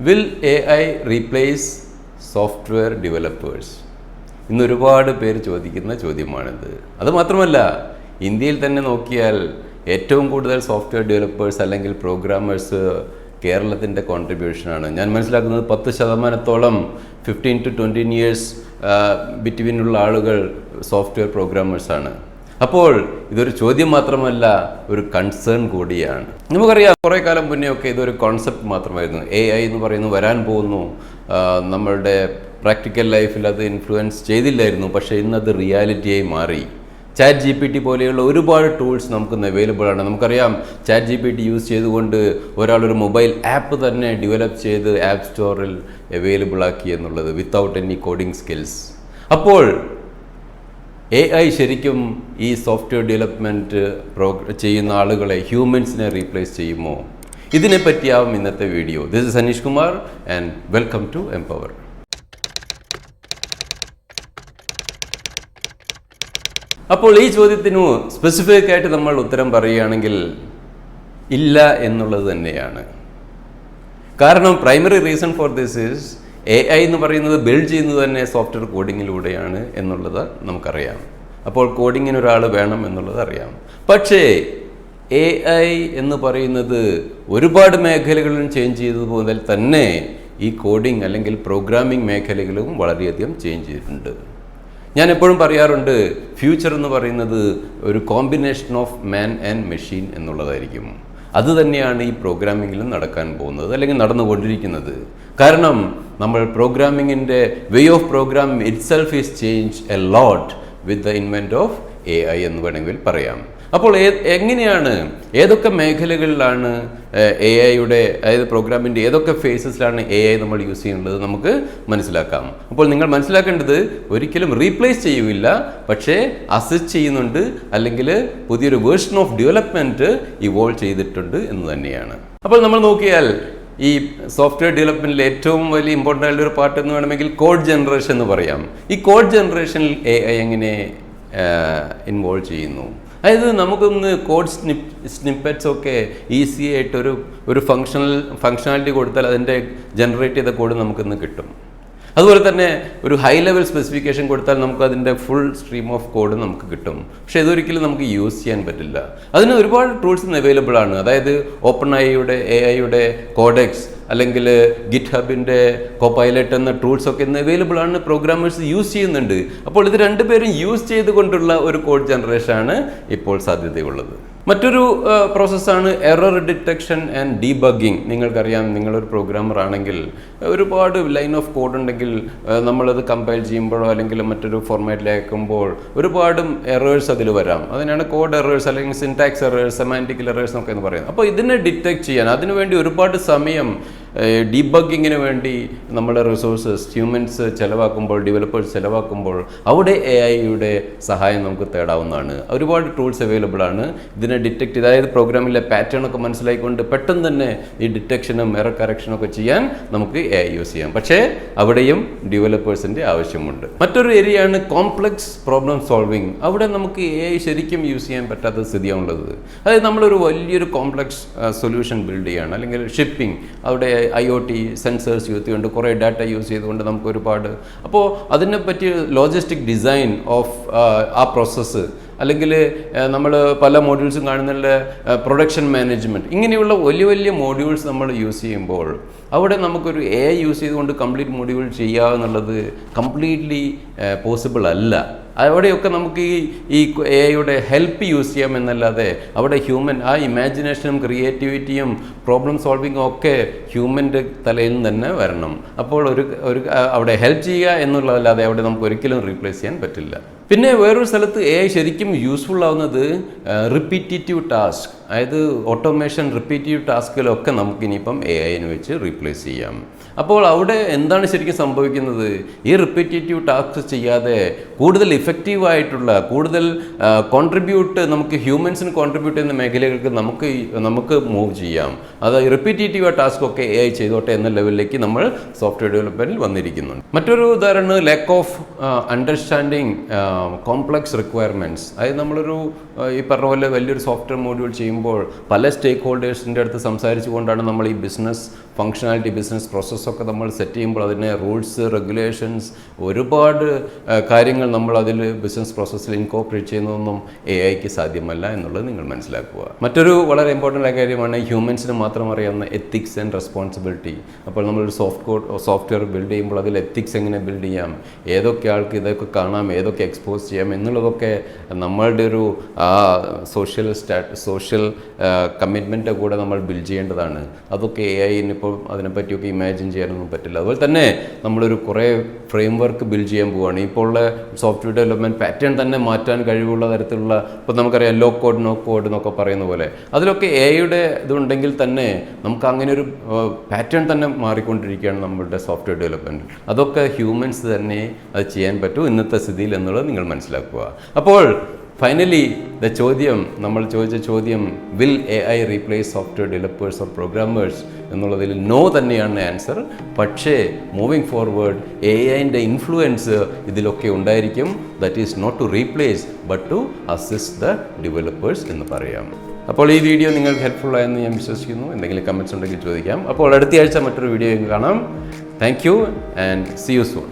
Will AI replace software developers? ഇന്ന് ഒരുപാട് പേര് ചോദിക്കുന്ന ചോദ്യമാണിത്. അതുമാത്രമല്ല, ഇന്ത്യയിൽ തന്നെ നോക്കിയാൽ ഏറ്റവും കൂടുതൽ സോഫ്റ്റ്വെയർ ഡെവലപ്പേഴ്സ് അല്ലെങ്കിൽ പ്രോഗ്രാമേഴ്സ് കേരളത്തിൻ്റെ കോൺട്രിബ്യൂഷനാണ്. ഞാൻ മനസ്സിലാക്കുന്നത് 10%, 15 to 20 years ബിറ്റ്വീനുള്ള ആളുകൾ സോഫ്റ്റ്വെയർ പ്രോഗ്രാമേഴ്സാണ്. അപ്പോൾ ഇതൊരു ചോദ്യം മാത്രമല്ല, ഒരു കൺസേൺ കൂടിയാണ്. നമുക്കറിയാം, കുറേ കാലം മുന്നേ ഒക്കെ ഇതൊരു കോൺസെപ്റ്റ് മാത്രമായിരുന്നു. AI എന്ന് പറയുന്നത് വരാൻ പോകുന്നു, നമ്മളുടെ പ്രാക്ടിക്കൽ ലൈഫിൽ അത് ഇൻഫ്ലുവൻസ് ചെയ്തില്ലായിരുന്നു. പക്ഷേ ഇന്നത് റിയാലിറ്റിയായി മാറി. ChatGPT പോലെയുള്ള ഒരുപാട് ടൂൾസ് നമുക്കിന്ന് അവൈലബിൾ ആണ്. നമുക്കറിയാം, ChatGPT യൂസ് ചെയ്തുകൊണ്ട് ഒരാളൊരു മൊബൈൽ ആപ്പ് തന്നെ ഡെവലപ്പ് ചെയ്ത് ആപ്പ് സ്റ്റോറിൽ അവൈലബിൾ ആക്കി എന്നുള്ളത് വിത്തൗട്ട് എനി കോഡിംഗ് സ്കിൽസ്. അപ്പോൾ AI ശരിക്കും ഈ സോഫ്റ്റ്വെയർ ഡെവലപ്മെൻറ്റ് ചെയ്യുന്ന ആളുകളെ, ഹ്യൂമൻസിനെ റീപ്ലേസ് ചെയ്യുമോ? ഇതിനെപ്പറ്റിയാവും ഇന്നത്തെ video. This is Aneesh Kumar and welcome to Empower. അപ്പോൾ ഈ ചോദ്യത്തിന് സ്പെസിഫിക് ആയിട്ട് നമ്മൾ ഉത്തരം പറയുകയാണെങ്കിൽ ഇല്ല എന്നുള്ളത് തന്നെയാണ്. കാരണം primary reason for this is AI എന്ന് പറയുന്നത് ബിൽഡ് ചെയ്യുന്നത് തന്നെ സോഫ്റ്റ്വെയർ കോഡിങ്ങിലൂടെയാണ് എന്നുള്ളത് നമുക്കറിയാം. അപ്പോൾ കോഡിങ്ങിന് ഒരാൾ വേണം എന്നുള്ളത് അറിയാം. പക്ഷേ AI എന്ന് പറയുന്നത് ഒരുപാട് മേഖലകളിലും ചേഞ്ച് ചെയ്തതുപോലെ തന്നെ ഈ കോഡിംഗ് അല്ലെങ്കിൽ പ്രോഗ്രാമിംഗ് മേഖലകളിലും വളരെയധികം ചേഞ്ച് ചെയ്തിട്ടുണ്ട്. ഞാൻ എപ്പോഴും പറയാറുണ്ട്, ഫ്യൂച്ചർ എന്ന് പറയുന്നത് ഒരു combination of man and machine എന്നുള്ളതായിരിക്കും. അത് തന്നെയാണ് ഈ പ്രോഗ്രാമിങ്ങിലും നടക്കാൻ പോകുന്നത്, അല്ലെങ്കിൽ നടന്നുകൊണ്ടിരിക്കുന്നത്. കാരണം നമ്മൾ പ്രോഗ്രാമിങ്ങിൻ്റെ way of programming itself is change a lot with the invent of AI എന്ന് വേണമെങ്കിൽ പറയാം. അപ്പോൾ എങ്ങനെയാണ്, ഏതൊക്കെ മേഖലകളിലാണ് AIയുടെ, അതായത് പ്രോഗ്രാമിൻ്റെ ഏതൊക്കെ ഫേസസിലാണ് AI നമ്മൾ യൂസ് ചെയ്യേണ്ടത് നമുക്ക് മനസ്സിലാക്കാം. അപ്പോൾ നിങ്ങൾ മനസ്സിലാക്കേണ്ടത്, ഒരിക്കലും റീപ്ലേസ് ചെയ്യില്ല, പക്ഷേ അസിസ്റ്റ് ചെയ്യുന്നുണ്ട്, അല്ലെങ്കിൽ പുതിയൊരു വേർഷൻ ഓഫ് ഡെവലപ്മെൻറ്റ് ഇവോൾവ് ചെയ്തിട്ടുണ്ട് എന്ന് തന്നെയാണ്. അപ്പോൾ നമ്മൾ നോക്കിയാൽ ഈ സോഫ്റ്റ്വെയർ ഡെവലപ്മെൻറ്റിൽ ഏറ്റവും വലിയ ഇമ്പോർട്ടൻ്റ് ആയിട്ടുള്ളൊരു പാർട്ട് എന്ന് വേണമെങ്കിൽ കോഡ് ജനറേഷൻ എന്ന് പറയാം. ഈ കോഡ് ജനറേഷനിൽ AI എങ്ങനെ ഇൻവോൾവ് ചെയ്യുന്നു? അതായത് നമുക്കൊന്ന് കോഡ് സ്നിപ്പെറ്റ്സ് ഒക്കെ ഈസി ആയിട്ട് ഒരു ഫങ്ഷണാലിറ്റി കൊടുത്താൽ അതിൻ്റെ ജനറേറ്റ് ചെയ്ത കോഡ് നമുക്കിന്ന് കിട്ടും. അതുപോലെ തന്നെ ഒരു ഹൈ ലെവൽ സ്പെസിഫിക്കേഷൻ കൊടുത്താൽ നമുക്ക് അതിൻ്റെ ഫുൾ സ്ട്രീം ഓഫ് കോഡ് നമുക്ക് കിട്ടും. പക്ഷേ ഇതൊരിക്കലും നമുക്ക് യൂസ് ചെയ്യാൻ പറ്റില്ല. അതിന് ഒരുപാട് ടൂൾസ് അവൈലബിൾ ആണ്. അതായത് OpenAIയുടെ AIയുടെ കോഡെക്സ് അല്ലെങ്കിൽ ഗിറ്റ് ഹബിൻ്റെ കോപൈലറ്റ് എന്ന ടൂൾസൊക്കെ ഇന്ന് അവൈലബിൾ ആണ്, പ്രോഗ്രാമേഴ്സ് യൂസ് ചെയ്യുന്നുണ്ട്. അപ്പോൾ ഇത് രണ്ടുപേരും യൂസ് ചെയ്തുകൊണ്ടുള്ള ഒരു കോഡ് ജനറേഷനാണ് ഇപ്പോൾ സാധ്യതയുള്ളത്. മറ്റൊരു പ്രോസസ്സാണ് എറർ ഡിറ്റക്ഷൻ ആൻഡ് ഡീബഗ്ഗിങ്. നിങ്ങൾക്കറിയാം, നിങ്ങളൊരു പ്രോഗ്രാമർ ആണെങ്കിൽ ഒരുപാട് ലൈൻ ഓഫ് കോഡ് ഉണ്ടെങ്കിൽ നമ്മളത് കമ്പൈൽ ചെയ്യുമ്പോഴോ അല്ലെങ്കിൽ മറ്റൊരു ഫോർമാറ്റിലാക്കുമ്പോൾ ഒരുപാട് എറേഴ്സ് അതിൽ വരാം. അതിനാണ് കോഡ് എറേഴ്സ് അല്ലെങ്കിൽ സിൻടാക്സ് എറേഴ്സ്, സെമാൻറ്റിക്കൽ എറേഴ്സ് എന്നൊക്കെ എന്ന് പറയുന്നത്. അപ്പോൾ ഇതിനെ ഡിറ്റക്ട് ചെയ്യാൻ അതിനുവേണ്ടി ഒരുപാട് സമയം ഡീബഗ്ഗിങ്ങിന് വേണ്ടി നമ്മുടെ റിസോഴ്സസ് ഹ്യൂമൻസ് ചിലവാക്കുമ്പോൾ, ഡെവലപ്പേഴ്സ് ചിലവാക്കുമ്പോൾ അവിടെ AIയുടെ സഹായം നമുക്ക് തേടാവുന്നതാണ്. ഒരുപാട് ടൂൾസ് അവൈലബിൾ ആണ് ഇതിനെ ഡിറ്റക്ട് ചെയ്ത്, അതായത് പ്രോഗ്രാമിലെ പാറ്റേൺ ഒക്കെ മനസ്സിലാക്കിക്കൊണ്ട് പെട്ടെന്ന് തന്നെ ഈ ഡിറ്റക്ഷനും എറർ കറക്ഷനും ഒക്കെ ചെയ്യാൻ നമുക്ക് AI യൂസ് ചെയ്യാം. പക്ഷേ അവിടെയും ഡെവലപ്പേഴ്സിൻ്റെ ആവശ്യമുണ്ട്. മറ്റൊരു ഏരിയയാണ് കോംപ്ലക്സ് പ്രോബ്ലം സോൾവിങ്. അവിടെ നമുക്ക് AI ശരിക്കും യൂസ് ചെയ്യാൻ പറ്റാത്ത സ്ഥിതിയാണുള്ളത്. അതായത് നമ്മളൊരു വലിയൊരു കോംപ്ലക്സ് സൊല്യൂഷൻ ബിൽഡ് ചെയ്യാണ്, അല്ലെങ്കിൽ ഷിപ്പിംഗ്, അവിടെ IoT സെൻസേഴ്സ് യൂസ് ചെയ്തുകൊണ്ട് കുറേ ഡാറ്റ യൂസ് ചെയ്തുകൊണ്ട് നമുക്ക് ഒരുപാട്, അപ്പോൾ അതിനെപ്പറ്റി ലോജിസ്റ്റിക് ഡിസൈൻ ഓഫ് ആ പ്രോസസ്സ്, അല്ലെങ്കിൽ നമ്മൾ പല മോഡ്യൂൾസും കാണുന്നുള്ള പ്രൊഡക്ഷൻ മാനേജ്മെൻറ്റ്, ഇങ്ങനെയുള്ള വലിയ വലിയ മോഡ്യൂൾസ് നമ്മൾ യൂസ് ചെയ്യുമ്പോൾ അവിടെ നമുക്കൊരു AI യൂസ് ചെയ്തുകൊണ്ട് കംപ്ലീറ്റ് മോഡ്യൂൾ ചെയ്യുക എന്നുള്ളത് കംപ്ലീറ്റ്ലി പോസിബിൾ അല്ല. അവിടെയൊക്കെ നമുക്ക് ഈ AIയുടെ ഹെൽപ്പ് യൂസ് ചെയ്യാം എന്നല്ലാതെ അവിടെ ഹ്യൂമൻ ആ ഇമാജിനേഷനും ക്രിയേറ്റിവിറ്റിയും പ്രോബ്ലം സോൾവിങ്ങും ഒക്കെ ഹ്യൂമൻ്റെ തലയിൽ നിന്ന് തന്നെ വരണം. അപ്പോൾ ഒരു അവിടെ ഹെൽപ്പ് ചെയ്യുക എന്നുള്ളതല്ലാതെ അവിടെ നമുക്ക് ഒരിക്കലും റീപ്ലേസ് ചെയ്യാൻ പറ്റില്ല. പിന്നെ വേറൊരു സ്ഥലത്ത് AI ശരിക്കും യൂസ്ഫുൾ ആവുന്നത് റിപ്പീറ്റേറ്റീവ് ടാസ്ക്, അതായത് ഓട്ടോമേഷൻ റിപ്പീറ്റീവ് ടാസ്കുകളൊക്കെ നമുക്കിനിയിപ്പം AIനെ വെച്ച് റീപ്ലേസ് ചെയ്യാം. അപ്പോൾ അവിടെ എന്താണ് ശരിക്കും സംഭവിക്കുന്നത്? ഈ റിപ്പീറ്റേറ്റീവ് ടാസ്ക് ചെയ്യാതെ കൂടുതൽ ഇഫക്റ്റീവായിട്ടുള്ള, കൂടുതൽ നമുക്ക് ഹ്യൂമൻസിന് കോൺട്രിബ്യൂട്ട് ചെയ്യുന്ന മേഖലകൾക്ക് നമുക്ക് മൂവ് ചെയ്യാം. അത് റിപ്പീറ്റേറ്റീവ് ടാസ്ക് ഒക്കെ AI ചെയ്തോട്ടെ എന്ന ലെവലിലേക്ക് നമ്മൾ സോഫ്റ്റ്വെയർ ഡെവലപ്മെൻറ്റിൽ വന്നിരിക്കുന്നുണ്ട്. മറ്റൊരു ഉദാഹരണം lack of understanding complex requirements. അതായത് നമ്മളൊരു ഈ പറഞ്ഞ പോലെ വലിയൊരു സോഫ്റ്റ്വെയർ മോഡ്യൂൾ ചെയ്യുമ്പോൾ പല സ്റ്റേക്ക് ഹോൾഡേഴ്സിൻ്റെ അടുത്ത് സംസാരിച്ചു കൊണ്ടാണ് നമ്മൾ ഈ ബിസിനസ് ഫങ്ഷണാലിറ്റി ബിസിനസ് പ്രോസസ്സൊക്കെ നമ്മൾ സെറ്റ് ചെയ്യുമ്പോൾ അതിന് റൂൾസ് റെഗുലേഷൻസ് ഒരുപാട് കാര്യങ്ങൾ നമ്മൾ അതിൽ ബിസിനസ് പ്രോസസ്സിൽ ഇൻകോപ്പറേറ്റ് ചെയ്യുന്നതൊന്നും AI-ക്ക് സാധ്യമല്ല എന്നുള്ളത് നിങ്ങൾ മനസ്സിലാക്കുക. മറ്റൊരു വളരെ ഇമ്പോർട്ടൻ്റ് ആയ കാര്യമാണ് ഹ്യൂമൻസിന് മാത്രം അറിയാവുന്ന എത്തിക്സ് ആൻഡ് റെസ്പോൺസിബിലിറ്റി. അപ്പോൾ നമ്മളൊരു സോഫ്റ്റ്വെയർ ബിൽഡ് ചെയ്യുമ്പോൾ അതിൽ എത്തിക്സ് എങ്ങനെ ബിൽഡ് ചെയ്യാം, ഏതൊക്കെ ആൾക്ക് ഇതൊക്കെ കാണാം, ഏതൊക്കെ എക്സ്പോസ് ചെയ്യാം എന്നുള്ളതൊക്കെ നമ്മളുടെ ഒരു സോഷ്യൽ കമ്മിറ്റ്മെൻറ്റ് കൂടെ നമ്മൾ ബിൽഡ് ചെയ്യേണ്ടതാണ്. അതൊക്കെ AI-ന് ഇപ്പോൾ അതിനെപ്പറ്റിയൊക്കെ ഇമാജിൻ ചെയ്യാനൊന്നും പറ്റില്ല. അതുപോലെ തന്നെ നമ്മളൊരു കുറേ ഫ്രെയിം വർക്ക് ബിൽഡ് ചെയ്യാൻ പോവുകയാണ്. ഇപ്പോൾ ഉള്ള സോഫ്റ്റ്വെയർ ഡെവലപ്മെൻറ്റ് പാറ്റേൺ തന്നെ മാറ്റാൻ കഴിവുള്ള തരത്തിലുള്ള, ഇപ്പോൾ നമുക്കറിയാം ലോ കോഡ് നോ കോഡ് എന്നൊക്കെ പറയുന്ന പോലെ, അതിലൊക്കെ AI-യുടെ ഇതുണ്ടെങ്കിൽ തന്നെ നമുക്ക് അങ്ങനെ ഒരു പാറ്റേൺ തന്നെ മാറിക്കൊണ്ടിരിക്കുകയാണ് നമ്മളുടെ സോഫ്റ്റ്വെയർ ഡെവലപ്മെൻറ്റ്. അതൊക്കെ ഹ്യൂമൻസ് തന്നെ അത് ചെയ്യാൻ പറ്റൂ ഇന്നത്തെ സ്ഥിതിയിൽ എന്നുള്ളത് നിങ്ങൾ മനസ്സിലാക്കുക. അപ്പോൾ ഫൈനലി നമ്മൾ ചോദിച്ച ചോദ്യം, will AI replace software developers or programmers എന്നുള്ളതിൽ നോ തന്നെയാണ് ആൻസർ. പക്ഷേ മൂവിങ് ഫോർവേഡ് AI-ൻ്റെ ഇൻഫ്ലുവൻസ് ഇതിലൊക്കെ ഉണ്ടായിരിക്കും. That is not to replace but to assist the developers എന്ന് പറയാം. അപ്പോൾ ഈ വീഡിയോ നിങ്ങൾക്ക് ഹെൽപ്ഫുൾ ആയെന്ന് ഞാൻ വിശ്വസിക്കുന്നു. എന്തെങ്കിലും കമൻറ്റ്സ് ഉണ്ടെങ്കിൽ ചോദിക്കാം. അപ്പോൾ അടുത്ത ആഴ്ച മറ്റൊരു വീഡിയോ കാണാം. Thank you and see you soon.